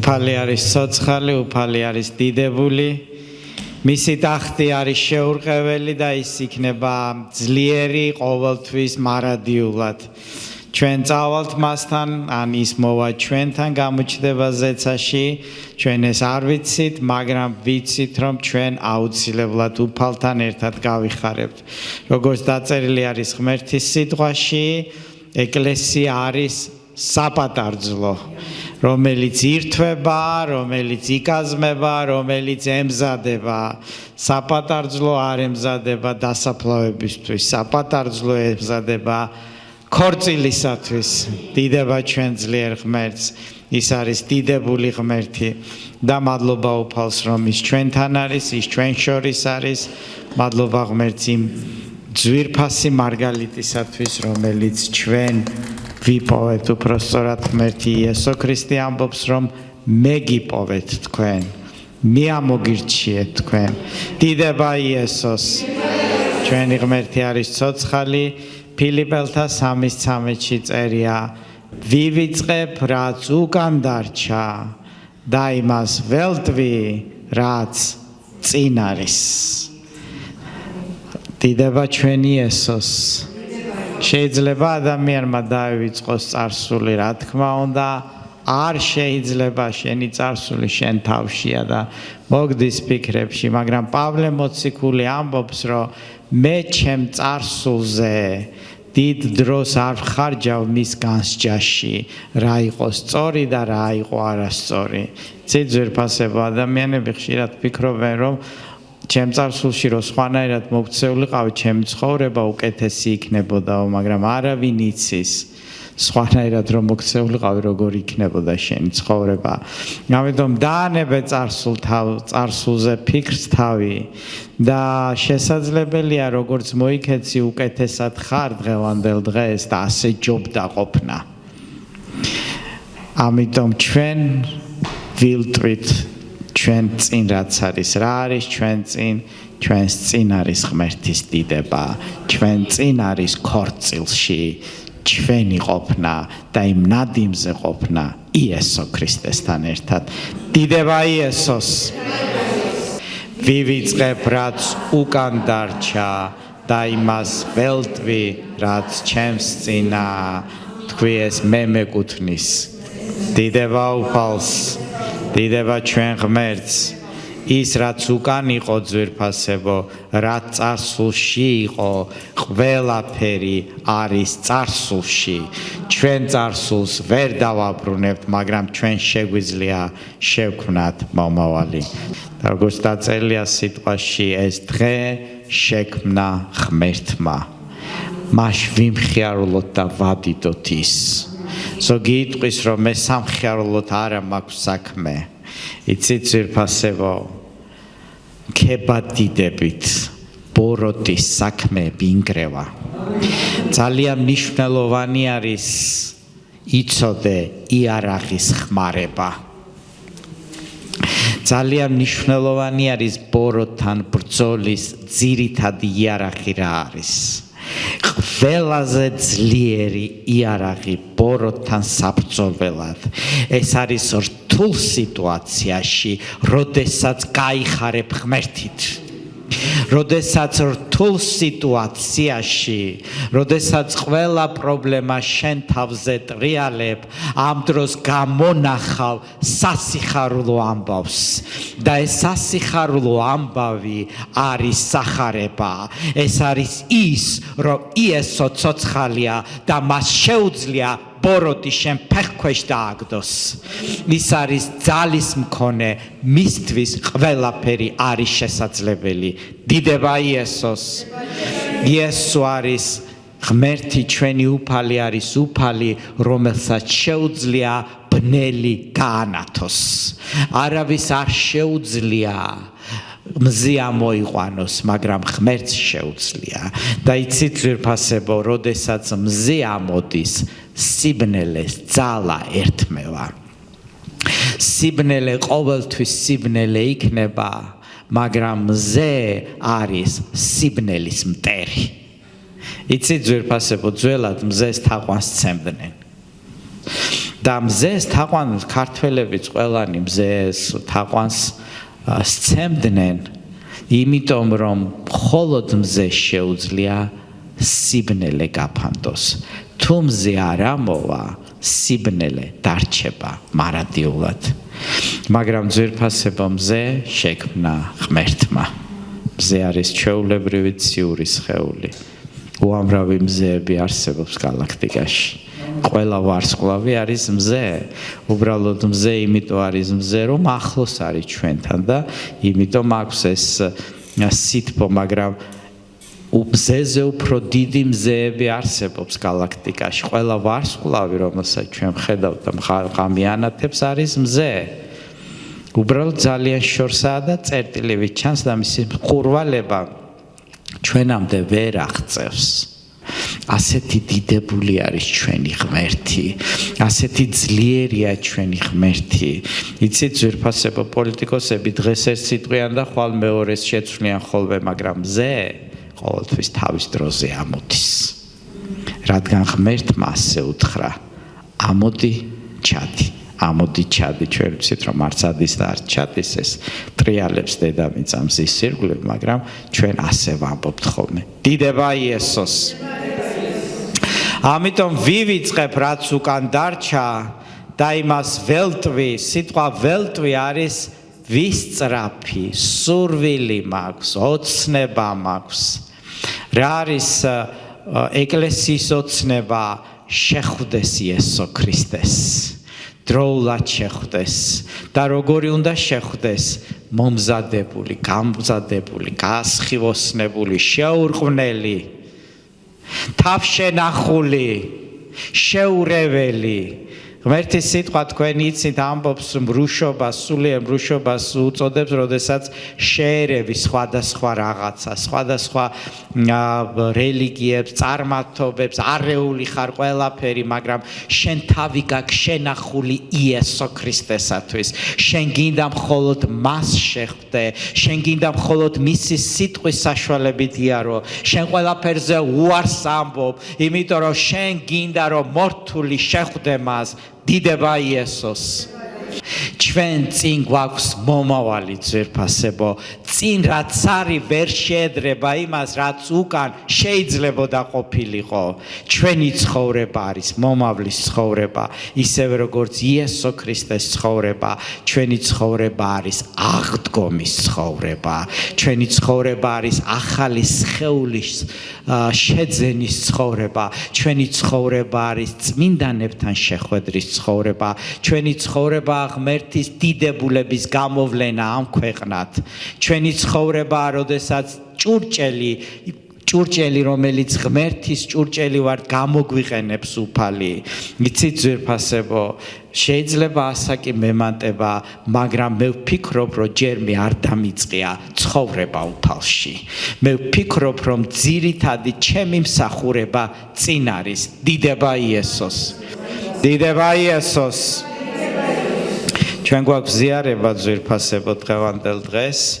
უფალი არის ცოცხალი, უფალი არის დიდებული, მისი ტახტი არის შეურყეველი და ის იქნება ძლიერი ყოველთვის მარადიულად. ჩვენ წავალთ მასთან, ან ის მოვა ჩვენთან გამოჩნდება ზეცაში, ჩვენ ეს არ ვიცით, მაგრამ ვიცით, რომ ჩვენ აუცილებლად უფალთან ერთად გავიხარებთ. როგორც დაწერილი არის ღმერთის სიტყვაში, ეკლესია არის საპატარძლო, რომელიც ირთვება, რომელიც იკაზმება, რომელიც ემზადება. საპატარძლო არ ემზადება დასაფლავებისთვის, საპატარძლო ემზადება ქორწილისათვის. დიდება ჩვენ ძლიერ ღმერთს, ის არის დიდებული ღმერთი და მადლობა უფალს, რომ ის ჩვენთან არის, ის ჩვენ შორის არის. მადლობა ღმერთს იმ ძვირფასი მარგალიტისათვის, რომელიც ჩვენ ვიპოვეთ. უпроსწორად ღმერთი იესო ქრისტე ამბობს, რომ მე გიპოვეთ თქვენ, მე ამოგირჩიეთ თქვენ. დიდება იესოს. ჩვენი ღმერთი არის ცოცხალი. ფილიპელთა 3:13-ში წერია, ვივიწყებ, რაც უკან დარჩა და იმას ველტვი, რაც წინ არის. დიდება ჩვენი იესოს. შეიძლება ადამიანმა დაივიწყოს წარსული, რა თქმა უნდა, არ შეიძლება შენი წარსული შენ თავშია და მოგდის ფიქრებში, მაგრამ პავლე მოციქული ამბობს, რომ მე ჩემ წარსულზე დიდ დროს არ ვხარჯავ მის განსჯაში, რა იყო სწორი და რა იყო არასწორი. ძვირფასებო ადამიანები ხშირად ფიქრობენ, რომ ჩემ წარსულში რო სხვანაირად მოქცეულიყავი, ჩემი ცხოვრება უკეთესი იქნებოდაო, მაგრამ არავინ იცის სხვანაირად რომ მოქცეულიყავი, როგორ იქნებოდა შენი ცხოვრება. ამიტომ დაანებე წარსულზე ფიქრს თავი და შესაძლებელია როგორც მოიქეცი უკეთესად ხარ დღევანდელ დღეს და ასე ჯობდა ყოფნა. ამიტომ ჩვენ ვილტვით ჩვენ წინ რაც არის, რა არის ჩვენ წინ? ჩვენს წინ არის ღმერთის დიდება, ჩვენ წინ არის ქორწილში ჩვენი ყოფნა და იმ ნადიმზე ყოფნა იესო ქრისტესთან ერთად. დიდება იესოს. ვივიწყებ, რაც უკან დარჩა და იმას ველტვი, რაც ჩემს წინა. თქვი ეს მე მეკუთვნის. დიდება უფალს. დიდება ჩვენ ღმერთს. ის რაც უკან იყო ძვირფასებო, რაც წარსულში იყო, ყველაფერი არის წარსულში. ჩვენ წარსულს ვერ დავაბრუნებთ, მაგრამ ჩვენ შეგვიძლია შევქმნათ მომავალი. და როგორც დაწერილია სიტყვაში, ეს დღე შექმნა ღმერთმა. მას ვიმხიარულოთ და ვადიდოთ ის. ზოგი იტყვის, რომ მე სამხიარულოთ არა მაქვს საქმე. იცით ძვირფასებო, ქებადიდებით ბოროტის საქმე ვინგრევა. ძალიან მნიშვნელოვანი არის იცოდე იარაღის ხმარება. ძალიან მნიშვნელოვანი არის ბოროტთან ბრძოლის ძირითადი იარაღი რა არის. ყველაზე ძლიერი იარაღი ბოროტთან საბრძოლველად ეს არის რთულ სიტუაციაში, როდესაც გაიხარებ ღმერთით. როდესაც რთულ სიტუაციაში, როდესაც ყველა პრობლემა შენ თავზე ტრიალებ, ამ დროს გამონახავ სასიხარულო ამბავს და ეს სასიხარულო ამბავი არის სახარება. ეს არის ის, რომ იესო ცოცხალია და მას შეუძლია ბოროტი შენ ფეხქვეშ დააგდოს. ის არის ძალის მქონე, მისთვის ყველაფერი არის შესაძლებელი. დიდება იესოს. იესო არის ღმერთი, ჩვენი უფალი არის უფალი, რომელსაც შეუძლია ბნელი გაანათოს. არავის არ შეუძლია მზე ამოიყვანოს, მაგრამ ღმერთს შეუძლია. და იცით ძვირფასებო, როდესაც მზე ამოდის, სიბნელეს ძალა ერთმევა. სიბნელე ყოველთვის სიბნელე იქნება, მაგრამ მზე არის სიბნელის მტერი. იცით ძვირფასებო, ძველად მზეს თაყვანს სცემდნენ. და მზეს თაყვანს ქართველებიც ყველანი მზეს თაყვანს სცემდნენ, იმიტომ რომ მხოლოდ მზეს შეუძლია სიბნელე გაფანტოს. თუ მზე არ ამოვა, სიბნელე დარჩება მარადიულად. მაგრამ ძვირფასებო მზე შექმნა ღმერთმა. მზე არის ჩვეულებრივი ციური სხეული. უამრავი მზეები არსებობს galaktikაში. ყველა ვარსკვლავი არის მზე. უბრალოდ მზე იმიტომ არის მზე, რომ ახლოს არის ჩვენთან და იმიტომ აქვს ეს სითბო, მაგრამ მზეზე უფრო დიდი მზეები არსებობს galaktikაში. ყველა ვარსკვლავი, რომელსაც ჩვენ ვხედავთ და ღამიანათებს, არის მზე. უბრალოდ ძალიან შორსაა და წერტილივით ჩანს და მისი მყურვალება ჩვენამდე ვერ აღწევს. ასეთი დიდებული არის ჩვენი ღმერთი, ასეთი ძლიერია ჩვენი ღმერთი. იცით, ძვირფასებო პოლიტიკოსები დღეს ერთ სიტყვიან და ხვალ მეორეს შეცვლიან ხოლმე, მაგრამ მზე ყოველთვის თავის დროზე ამოდის. რადგან ღმერთმა ასე უთხრა, ამოდი, ჩადი. ამოდი ჩადი, ჩვენ ვიცით რომ არც ადის და არც ჩადის, ეს ტრიალებს დედამიწა მზის ირგვლივ, მაგრამ ჩვენ ასე ვამბობთ ხოლმე. დიდება იესოს. ამიტომ ვივიწყებ რაც უკან დარჩა და იმას ველტვი, სიტყვა ველტვი არის ვისწრაფი, სურვილი მაქვს, ოცნება მაქვს. რა არის ეკლესიის ოცნება? შეხვდეს იესო ქრისტეს. დროულად შეხვდეს და როგორი უნდა შეხვდეს? მომზადებული, გამზადებული, გასხივოსნებული, შეურყვნელი, თავშენახული, შეურეველი. ღმერთის სიტყვა თქვენ იცით ამბობს მრუშობას, სულიერ მრუშობას უწოდებს, როდესაც შეერევი სხვადასხვა რაღაცა, სხვადასხვა რელიგიებს, წარმართობებს, არეული ხარ ყველაფერი, მაგრამ შენ თავი გაქვს შენახული იესო ქრისტესათვის. შენ გინდა მხოლოდ მას შეხვდე, შენ გინდა მხოლოდ მისი სიტყვის საშუალებით იარო, შენ ყველაფერზე უარს ამბობ, იმიტომ რომ შენ გინდა რომ მორთული შეხვდე მას. დიდება იესოს. ჩვენ წინ გვაქვს მომავალი ძვირფასებო, წინ რაც არის ვერ შეედრება იმას, რაც უკან შეიძლებოდა ყოფილიყო. ჩვენი ცხოვრება არის მომავლის ცხოვრება, ისევე როგორც იესო ქრისტეს ცხოვრება. ჩვენი ცხოვრება არის აღდგომის ცხოვრება. ჩვენი ცხოვრება არის ახალი სხეულის შეძენის ცხოვრება. ჩვენი ცხოვრება არის წმინდანებთან შეხვედრის ცხოვრება. ჩვენი ცხოვრება ღმერთის დიდებულების გამოვლენა ამ ქვეყნად. ჩვენი ცხოვრებაა, როდესაც ჭურჭელი, რომელიც ღმერთის ჭურჭელი ვარ, გამოგვიყენებს უფალი. იცით ძვირფასებო, შეიძლება ასაკი მემატება, მაგრამ მე ვფიქრობ, რომ ჯერ მე არ დამიწყია ცხოვრება უფალში. მე ვფიქრობ, რომ ძირითადი ჩემი მსახურება წინ არის. დიდება იესოს. დიდება იესოს. ჩვენ გვაქვს ზიარება ძვირფასებო დღევანდელ დღეს.